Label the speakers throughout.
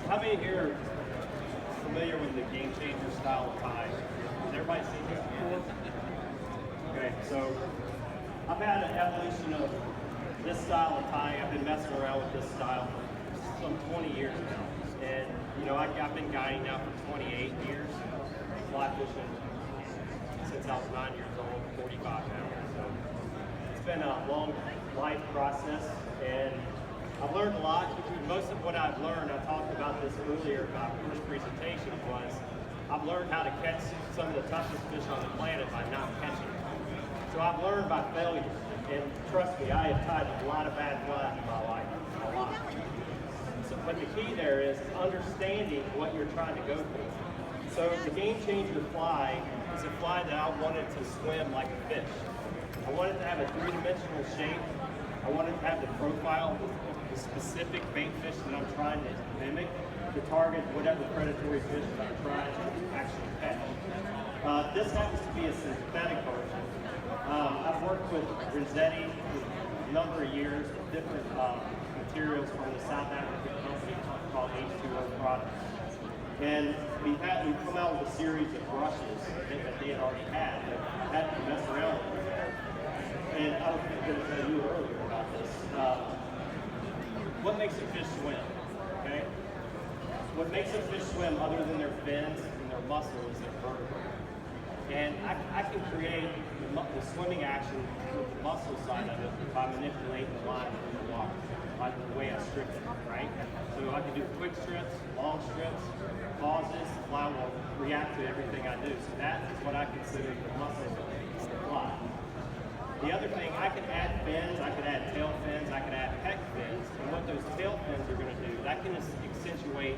Speaker 1: How many here are familiar with the game changer style of tie? Has everybody seen this before? Okay, so I've had an evolution of this style of tying. I've been messing around with this style for some 20 years now. And you know, I've been guiding now for 28 years, fly fishing since I was 9 years old, 45 now. So it's been a long life process, and I've learned a lot. Most of what I've learned, I talked about this earlier in my first presentation, was I've learned how to catch some of the toughest fish on the planet by not catching them. So I've learned by failure, and trust me, I have tied a lot of bad flies in my life, a lot. So, but the key there is understanding what you're trying to go for. So the game changer fly is a fly that I wanted to swim like a fish. I wanted to have a three-dimensional shape. I wanted to have the profile of the specific bait fish that I'm trying to mimic to target whatever predatory fish that I'm trying to actually catch. This happens to be a synthetic version. I've worked with Rizzetti for a number of years with different materials from the South African company called H2O Products. And we've come out with a series of brushes that they had already had, but I had to mess around with them. And I was going to tell you earlier about this. What makes a fish swim? Okay? What makes a fish swim other than their fins and their muscle is their vertebrae. And I can create the swimming action with the muscle side of it by manipulating the line in the water, by the way I strip it, right? So I can do quick strips, long strips, pauses, the fly will react to everything I do. So that is what I consider the muscle of the fly. The other thing, I can add fins, I can add tail fins, I can add pec fins, and what those tail fins are going to do, that can accentuate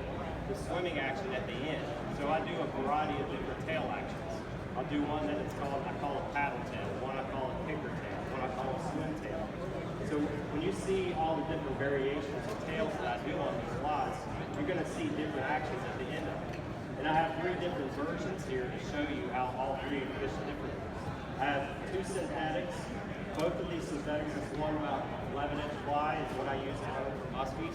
Speaker 1: the swimming action at the end. So I do a variety of different tail actions. I'll do one that I call a paddle tail, one I call a kicker tail, one I call a swim tail. So when you see all the different variations of tails that I do on these flies, you're going to see different actions at the end of it. And I have 3 different versions here to show you how all 3 fish different. I have 2 synthetics. Both of these synthetics is one about 11-inch fly is what I use to hunt for muskies.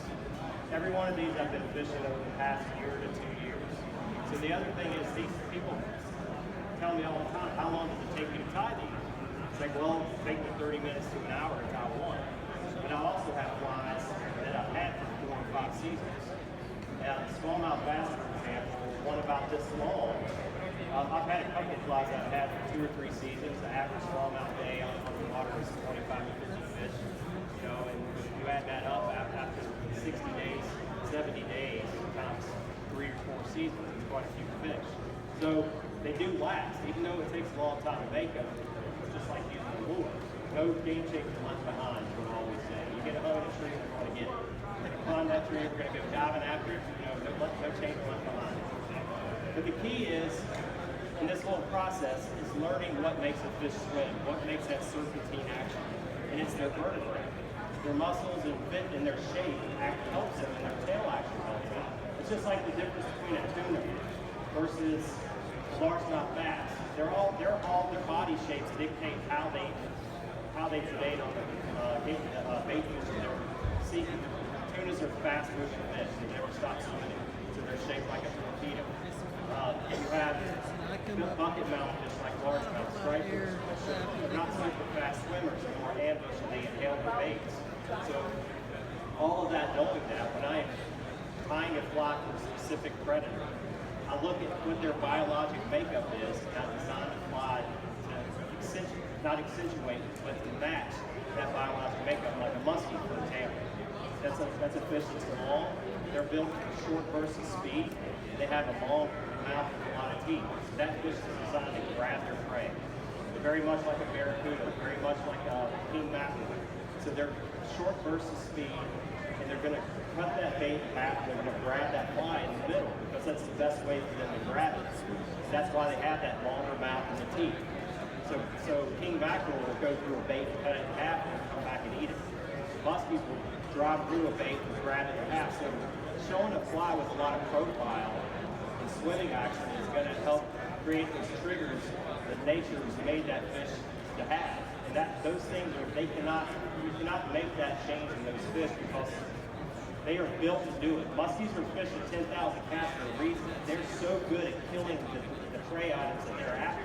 Speaker 1: Every one of these I've been fishing over the past year to 2 years. So the other thing is these people tell me all the time, how long does it take you to tie these? It's like, well, it takes me 30 minutes to an hour to tie one. But I also have flies that I've had for 4 or 5 seasons. Smallmouth bass, for example, one about this long. I've had a couple of flies that I've had for 2 or 3 seasons. The average smallmouth day on the water is 25 to 50 fish. You know, and if you add that up after 60 days, 70 days, times 3 or 4 seasons, it's quite a few fish. So they do last, even though it takes a long time to make them. It's just like using a lure. No game changer left behind, is what I always say. You get a hoe in a tree, we're going to get it. We're going to climb that tree, we're going to go diving after it. You know, no changer left behind. But the key is, in this whole process, is learning what makes a fish swim, what makes that serpentine action. And it's their vertebrae. Their muscles and fit and their shape helps them, and their tail action helps them. It's just like the difference between a tuna versus largemouth bass. They're all their body shapes dictate how they predate on the bait fish that they're seeking. Tunas are fast moving fish. They never stop swimming, so they're shaped like a torpedo. You have bucket mouth fish like largemouth stripers. They're not super fast swimmers, they're more ambush and they inhale their baits. So all of that, knowing that, when I am tying a fly for a specific predator, I look at what their biologic makeup is, and I design the fly to not accentuate, but to match that biologic makeup, like a muskie, for example. That's a fish that's long. They're built for short bursts of speed. They have a long mouth with a lot of teeth. So that fish is designed to grab their prey. They're very much like a barracuda, very much like a king mackerel. So they're short bursts of speed, and they're going to cut that bait in half, and they're going to grab that fly in the middle, because that's the best way for them to grab it. That's why they have that longer mouth and the teeth. So king mackerel will go through a bait, cut it in half, and come back and eat it. Muskies will drive through a bait and grab it in half. So showing a fly with a lot of profile and swimming action is going to help create those triggers that nature has made that fish to have. And those things you cannot make that change in those fish because they are built to do it. Muskies are fishing 10,000 casts for a reason. They're so good at killing the prey items that they're after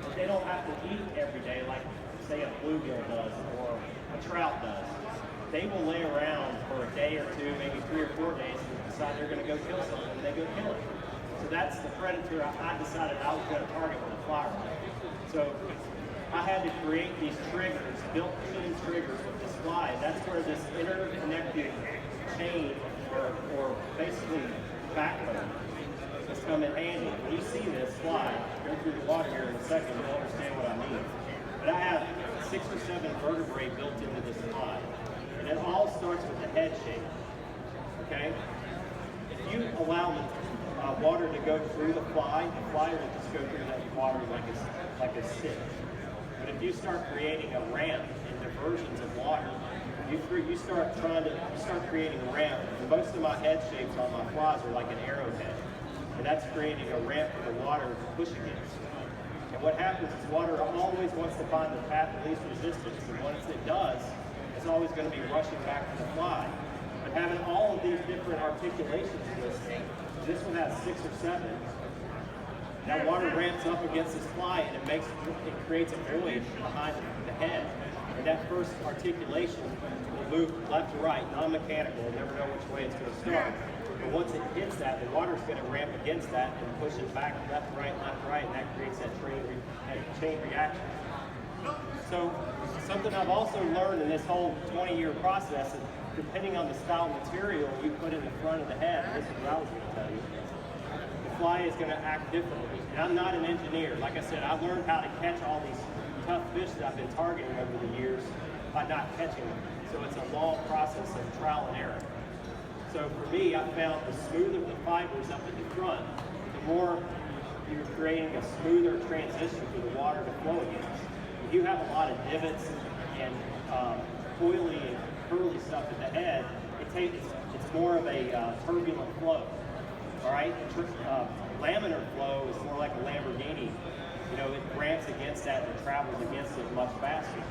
Speaker 1: that they don't have to eat every day like, say, a bluegill does or a trout does. They will lay around for a day or two, maybe 3 or 4 days, and decide they're going to go kill something, and they go kill it. So that's the predator I decided I was going to target with a fly rod. So I had to create these triggers, built-in triggers with this fly, and that's where this interconnected chain or basically backbone has come in handy. When you see this fly go through the water here in a second, you'll understand what I mean. But I have 6 or 7 vertebrae built into this fly. And it all starts with the head shape, okay? If you allow the water to go through the fly will just go through that water like a sieve. But if you start creating a ramp in diversions of water, you start creating a ramp. And most of my head shapes on my flies are like an arrowhead. And that's creating a ramp for the water to push against. And what happens is water always wants to find the path of least resistance. And once it does, it's always going to be rushing back to the fly. But having all of these different articulations to this thing, this one has 6 or 7. Now water ramps up against this fly and it creates a void behind the head. And that first articulation will move left to right, non-mechanical, you'll never know which way it's going to start. But once it hits that, the water's going to ramp against that and push it back left, right, and that creates that chain reaction. So something I've also learned in this whole 20-year process is depending on the style of material you put in the front of the head, and this is what I was going to tell you, the fly is going to act differently. And I'm not an engineer. Like I said, I've learned how to catch all these tough fish that I've been targeting over the years by not catching them. So it's a long process of trial and error. So for me, I found the smoother the fibers up at the front, the more you're creating a smoother transition for the water to flow against. If you have a lot of divots and coily and curly stuff at the head, it's more of a turbulent flow. All right, laminar flow is more like a Lamborghini. You know, it ramps against that and travels against it much faster.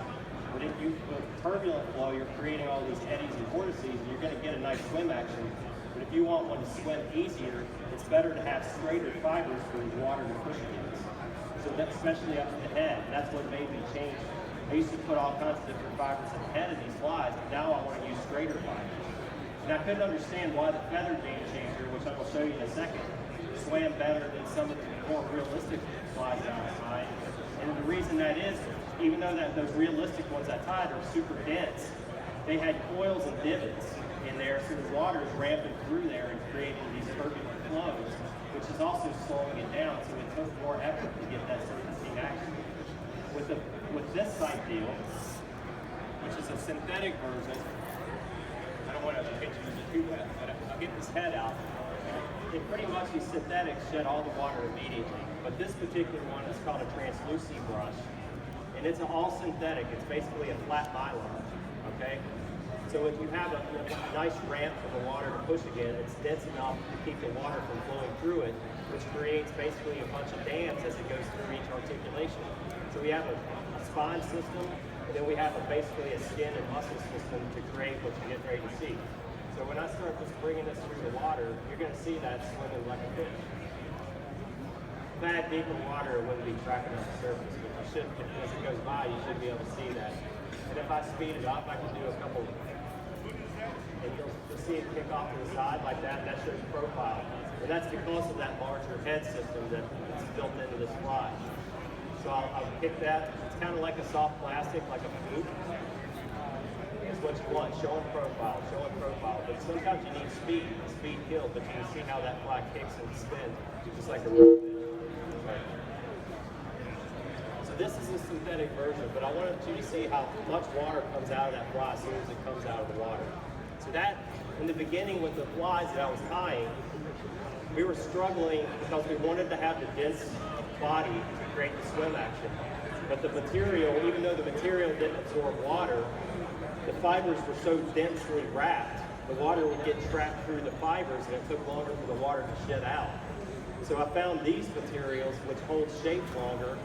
Speaker 1: But if you with turbulent flow, you're creating all these eddies and vortices, and you're going to get a nice swim action. But if you want one to swim easier, it's better to have straighter fibers for the water to push against. So that's especially up to the head. That's what made me change. I used to put all kinds of different fibers in the head of these flies, but now I want to use straighter fibers. And I couldn't understand why the feathered game changer, which I will show you in a second, swam better than some of the more realistic flies that I tied. And the reason that is, even though those realistic ones I tied are super dense, they had coils and divots in there, so the water is ramping through there and creating these turbulent flows, which is also slowing it down, so it took more effort to get that surfacing action. With this type deal, which is a synthetic version, I don't want to picture it too wet, but I'll get this head out. It pretty much, these synthetics shed all the water immediately, but this particular one is called a translucent brush, and it's all synthetic. It's basically a flat nylon, okay? So if you have a nice ramp for the water to push again, it's dense enough to keep the water from flowing through it, which creates basically a bunch of dams as it goes through each articulation. So we have a spine system, and then we have basically a skin and muscle system to create what you're getting ready to see. So when I start just bringing this through the water, you're going to see that swimming like a fish. That deep in water, it wouldn't be tracking on the surface, but you should, as it goes by, you should be able to see that. And if I speed it up, I can do a couple, and you'll see it kick off to the side like that, and that shows profile. And that's because of that larger head system that's built into this fly. So I'll kick that. It's kind of like a soft plastic, like a fluke. It's what you want, showing profile. But sometimes you need speed. Speed kills, but you can see how that fly kicks and spins, just like a rope. So this is a synthetic version, but I wanted you to see how much water comes out of that fly as soon as it comes out of the water. So that, in the beginning with the flies that I was tying, we were struggling because we wanted to have the dense body to create the swim action. But the material, even though the material didn't absorb water, the fibers were so densely wrapped, the water would get trapped through the fibers and it took longer for the water to shed out. So I found these materials which hold shape longer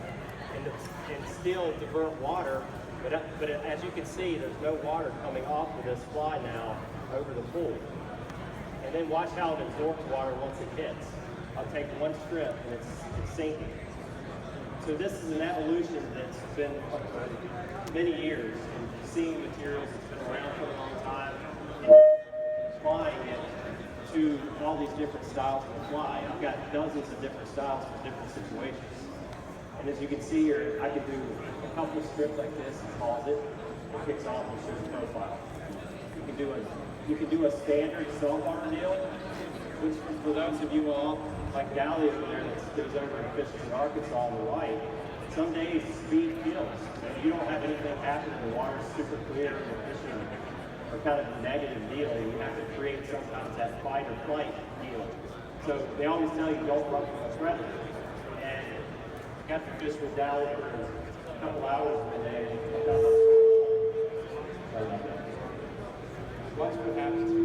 Speaker 1: and still divert water. But as you can see, there's no water coming off of this fly now over the pool. And then watch how it absorbs water once it hits. I'll take one strip and it's sinking. So this is an evolution that's been many years in seeing materials that's been around for a long time and applying it to all these different styles of fly. I've got dozens of different styles for different situations. And as you can see here, I can do a couple of strips like this and pause it. It kicks off and shows profile. You can do a standard saltwater deal, which for those of you all like Dally over there that goes over and fishes in Arkansas on the right, some days speed kills. If you don't have anything happen, the water's super clear and the fishing are kind of a negative deal, and you have to create sometimes that fight or flight deal. So they always tell you don't run from a predator. And I got to fish with Dally for a couple hours one day. Watch what happens here.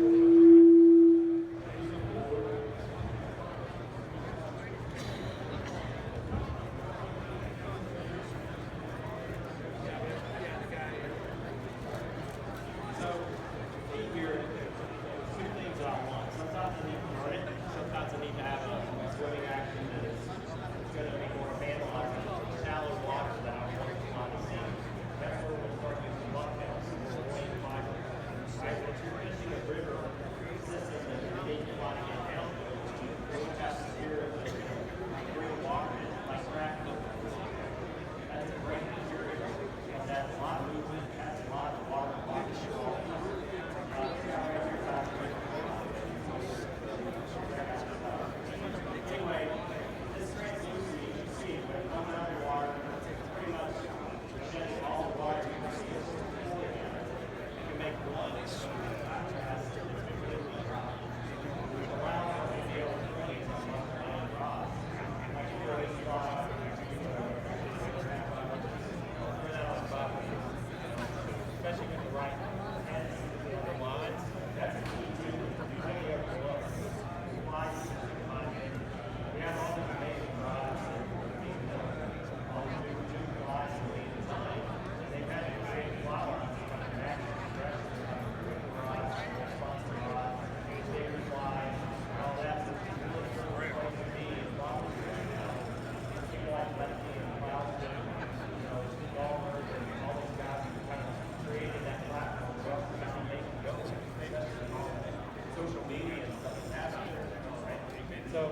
Speaker 1: So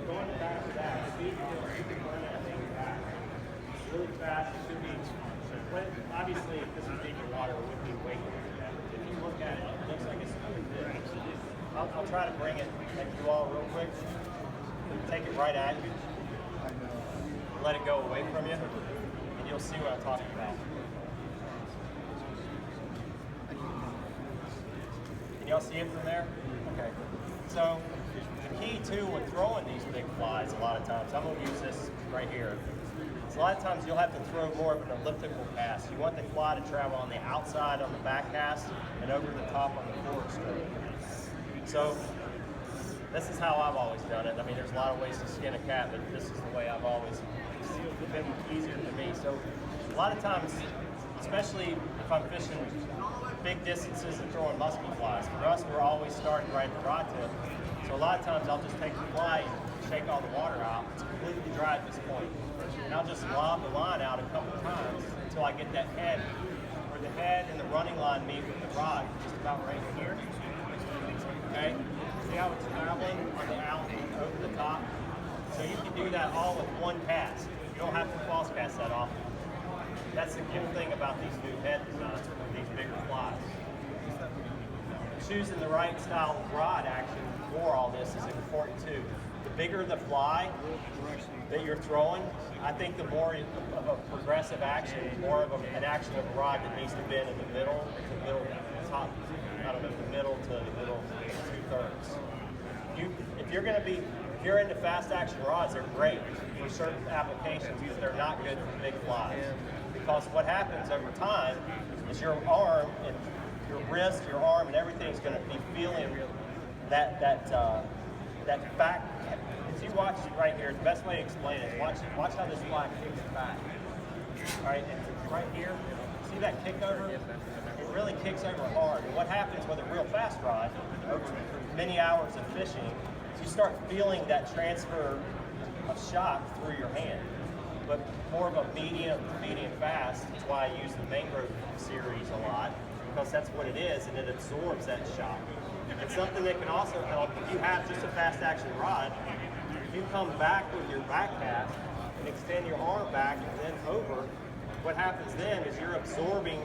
Speaker 1: going back to that, you can run that thing back really fast. It should be, obviously, if this was deeper water, it wouldn't be way quicker than that. If you look at it, it looks like it's really big. I'll try to bring it at you all real quick. Take it right at you. Let it go away from you, and you'll see what I'm talking about. Can y'all see it from there? Okay. So the key too when throwing these big flies, a lot of times, I'm going to use this right here. So a lot of times you'll have to throw more of an elliptical cast. You want the fly to travel on the outside on the back cast and over the top on the forward stroke. So this is how I've always done it. I mean, there's a lot of ways to skin a cat, but this is the way I've always been easier to me. So a lot of times, especially if I'm fishing big distances and throwing musky flies, for us, we're always starting right at the rod tip. So a lot of times I'll just take the fly and shake all the water out. It's completely dry at this point. And I'll just lob the line out a couple times until I get that head, where the head and the running line meet with the rod, just about right here. Okay? See how it's traveling on the out and over the top? So you can do that all with one cast. You don't have to cross cast that often. That's the good thing about these new head designs with these bigger flies. Choosing the right style of rod action for all this is important too. The bigger the fly that you're throwing, I think the more of a progressive action, more of an action of a rod that needs to bend in the middle top, I don't know, the middle to the middle 2/3. If you're into fast action rods, they're great for certain applications, but they're not good for big flies. Because what happens over time is your arm and your wrist, your arm, and everything's going to be feeling that back. As you you watch right here, the best way to explain it, watch how this fly kicks back. All right, and right here, see that kick over? It really kicks over hard. And what happens with a real fast rod, over many hours of fishing, is you start feeling that transfer of shock through your hand. But more of a medium fast. That's why I use the Mangrove series a lot, because that's what it is, and it absorbs that shock. It's something that can also help if you have just a fast action rod. If you come back with your back cast and extend your arm back and then over, what happens then is you're absorbing,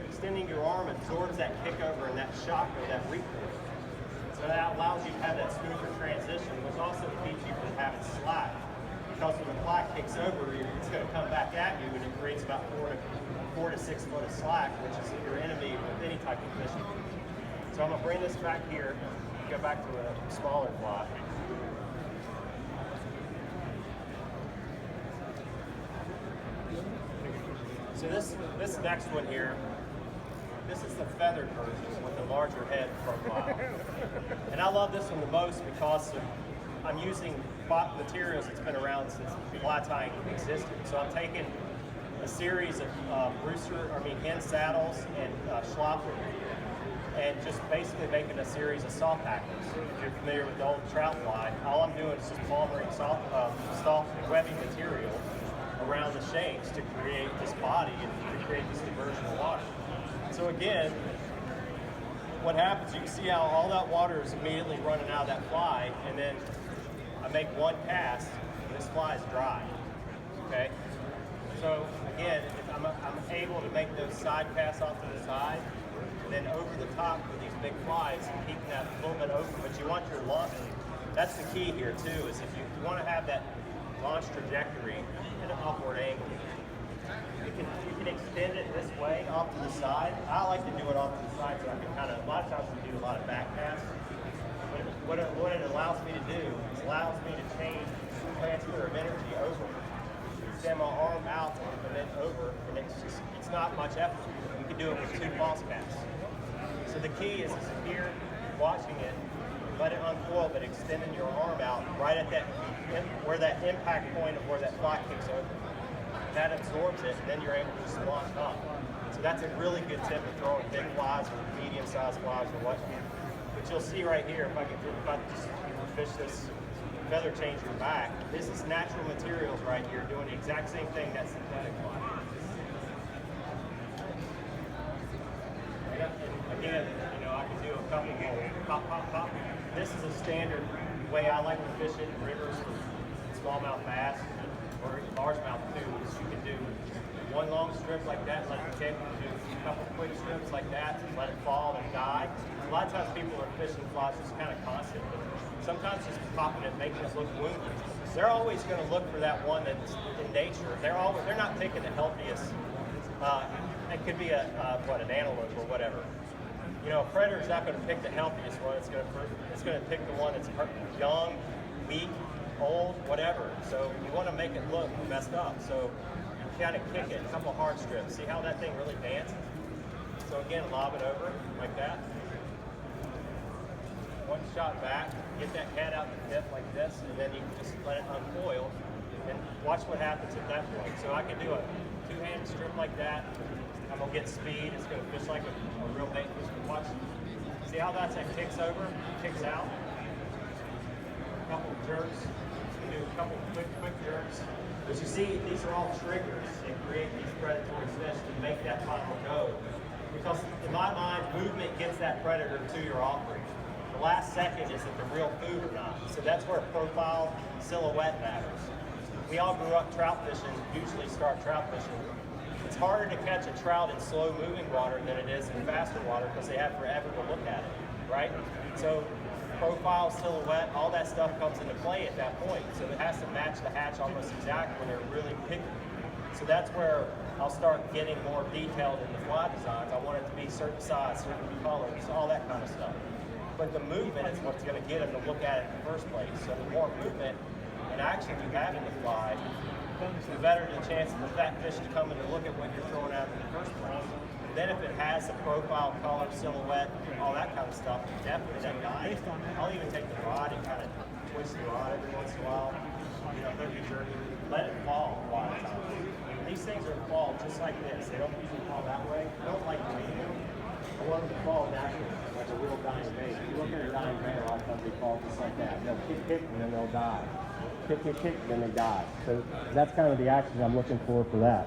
Speaker 1: extending your arm absorbs that kick over and that shock or that recoil. So that allows you to have that smoother transition, which also keeps you from having slack. Because when the fly kicks over, it's going to come back at you, and it creates about 4 to 6 foot of slack, which is your enemy with any type of fishing. So I'm going to bring this back here, go back to a smaller fly. So this next one here, this is the feathered version with the larger head profile. And I love this one the most because I'm using materials that's been around since fly tying existed. So I'm taking a series of hen saddles and schlopper, and just basically making a series of saw packers. If you're familiar with the old trout fly, all I'm doing is just palmering soft webbing material around the shanks to create this body and to create this diversion of water. So again, what happens, you can see how all that water is immediately running out of that fly, and then I make one cast, and this fly is dry, okay? So again, if I'm able to make those side casts off to the side, and then over the top with these big flies, and keeping that a little bit open, but you want your launch, that's the key here too, is if you want to have that launch trajectory at an upward angle, you can extend it this way off to the side. I like to do it off to the side so I can kind of, a lot of times we do a lot of back casts. What it allows me to do is allows me to change transfer of energy over. Extend my arm out and then over, and it's not much effort. You can do it with 2 false casts. So the key is here, watching it, let it uncoil, but extending your arm out right at that, where that impact point of where that fly kicks over. That absorbs it, and then you're able to just launch up. So that's a really good tip for throwing big flies or medium-sized flies or what. But you'll see right here, if I just fish this feather changer back, this is natural materials right here doing the exact same thing that synthetic fly. And again, I can do a couple of pop, pop, pop. This is a standard way I like to fish it in rivers for smallmouth bass or largemouth too. Is you can do one long strip like that, let it kick, do a couple quick strips like that, let it fall and die. A lot of times people are fishing flies just kind of constant, but sometimes just popping it, making it look wounded. They're always going to look for that one that's in nature. They're not picking the healthiest. It could be an antelope or whatever. A predator's not going to pick the healthiest one. It's going to pick the one that's young, weak, old, whatever. So you want to make it look messed up. So you kind of kick it, a couple hard strips. See how that thing really dances? So again, lob it over like that. One shot back, get that head out the tip like this, and then you can just let it uncoil and watch what happens at that point. So I can do a 2-handed strip like that. I'm gonna get speed. It's gonna fish like a real bait fish. Watch. See how that kicks over, kicks out. A couple of jerks. Do a couple of quick jerks. But you see, these are all triggers that create these predatory fish to make that final go. Because in my mind, movement gets that predator to your offering. The last second is it the real food or not. So that's where profile, silhouette matters. We all grew up trout fishing, usually start trout fishing. It's harder to catch a trout in slow-moving water than it is in faster water because they have forever to look at it, right? So profile, silhouette, all that stuff comes into play at that point. So it has to match the hatch almost exactly when they're really picky. So that's where I'll start getting more detailed in the fly designs. I want it to be certain size, certain colors, all that kind of stuff. But the movement is what's going to get them to look at it in the first place. So the more movement and action you have in the fly, the better the chance of the fat fish is coming to look at what you're throwing out in the first place. Then if it has the profile, color, silhouette, all that kind of stuff, definitely that guy. I'll even take the rod and kind of twist the rod every once in a while. You know, they're journey. Let it fall a lot of times. These things are fall just like this. They don't usually fall that way. I don't like weighting them. I want them to fall naturally, like a little dying baby. If you look at a dying baby, a lot of times they fall just like that. They'll kick, and then they'll die. Kick, and then they die. So that's kind of the action I'm looking for that.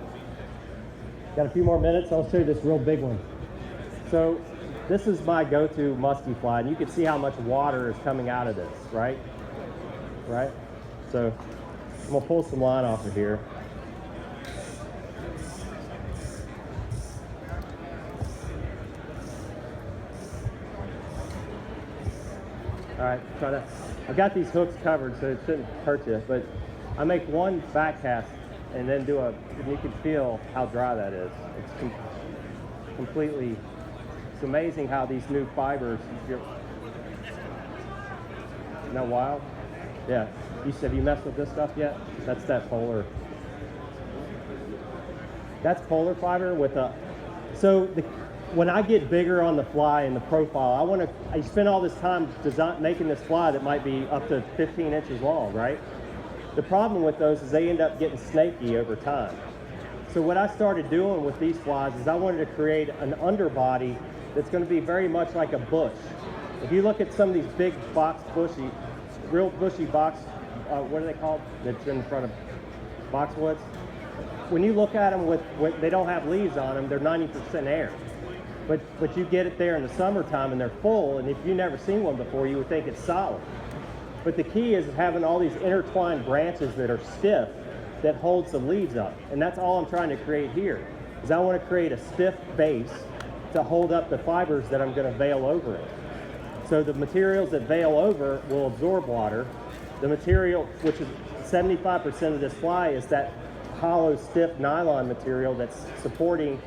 Speaker 1: Got a few more minutes. I'll show you this real big one. So this is my go-to musky fly, and you can see how much water is coming out of this, right? Right? So I'm gonna pull some line off of here. All right, I've got these hooks covered, so it shouldn't hurt you, but I make one back cast and then and you can feel how dry that is. It's completely, it's amazing how these new fibers, isn't that wild? Yeah, have you messed with this stuff yet? That's that polar. That's polar fiber with when I get bigger on the fly and the profile, I spend all this time making this fly that might be up to 15 inches long, right? The problem with those is they end up getting snaky over time. So what I started doing with these flies is I wanted to create an underbody that's going to be very much like a bush. If you look at some of these big real bushy box, what are they called? That's in front of boxwoods. When you look at them they don't have leaves on them, they're 90% air. But you get it there in the summertime and they're full, and if you've never seen one before, you would think it's solid. But the key is having all these intertwined branches that are stiff that hold some leaves up. And that's all I'm trying to create here, is I want to create a stiff base to hold up the fibers that I'm going to veil over it. So the materials that veil over will absorb water. The material, which is 75% of this fly, is that hollow, stiff nylon material that's supporting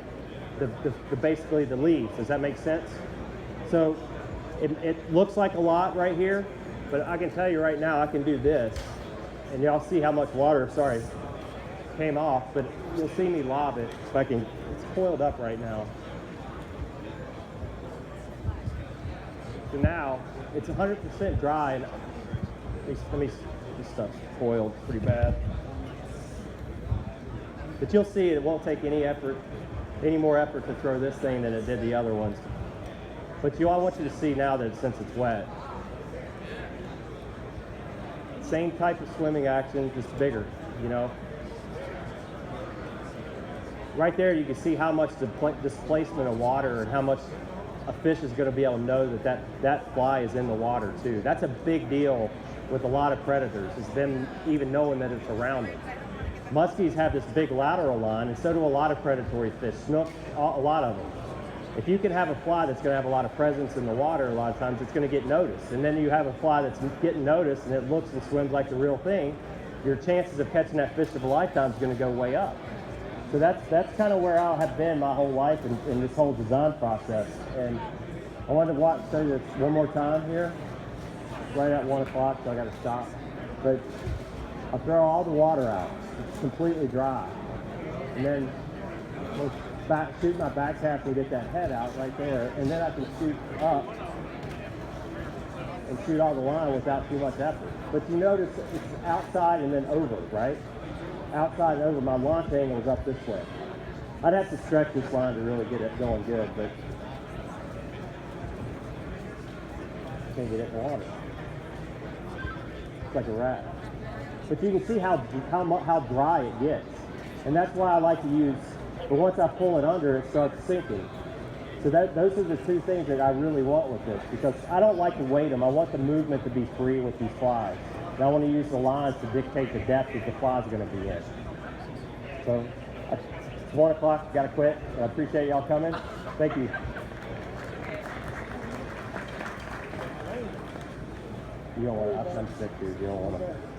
Speaker 1: basically the leaves. Does that make sense? So it looks like a lot right here, but I can tell you right now, I can do this, and y'all see how much water, came off, but you'll see me lob it if I can. It's coiled up right now. So now it's 100% dry, and this stuff's coiled pretty bad. But you'll see it won't take any more effort to throw this thing than it did the other ones. But I want you to see now that since it's wet, same type of swimming action, just bigger, you know. Right there you can see how much displacement of water and how much a fish is going to be able to know that fly is in the water too. That's a big deal with a lot of predators, is them even knowing that it's around them. Muskies have this big lateral line, and so do a lot of predatory fish, snook, a lot of them. If you can have a fly that's going to have a lot of presence in the water, a lot of times it's going to get noticed. And then you have a fly that's getting noticed and it looks and swims like the real thing, your chances of catching that fish of a lifetime is going to go way up. So that's kind of where I have been my whole life in this whole design process. And I wanted to show you this one more time here. It's right at 1 o'clock, so I got to stop. But I'll throw all the water out. It's completely dry. And then we'll shoot my back half and get that head out right there. And then I can shoot up and shoot all the line without too much effort. But you notice it's outside and then over, right? Outside and over. My launch angle is up this way. I'd have to stretch this line to really get it going good, but can't get it in the water. It's like a rat. But you can see how dry it gets. And that's why I like to use, but once I pull it under, it starts sinking. So those are the two things that I really want with this, because I don't like to weight them. I want the movement to be free with these flies. And I want to use the lines to dictate the depth that the flies are going to be in. So it's 1 o'clock, got to quit. I appreciate y'all coming. Thank you. You don't want to, I'm sick, dude. You don't want to.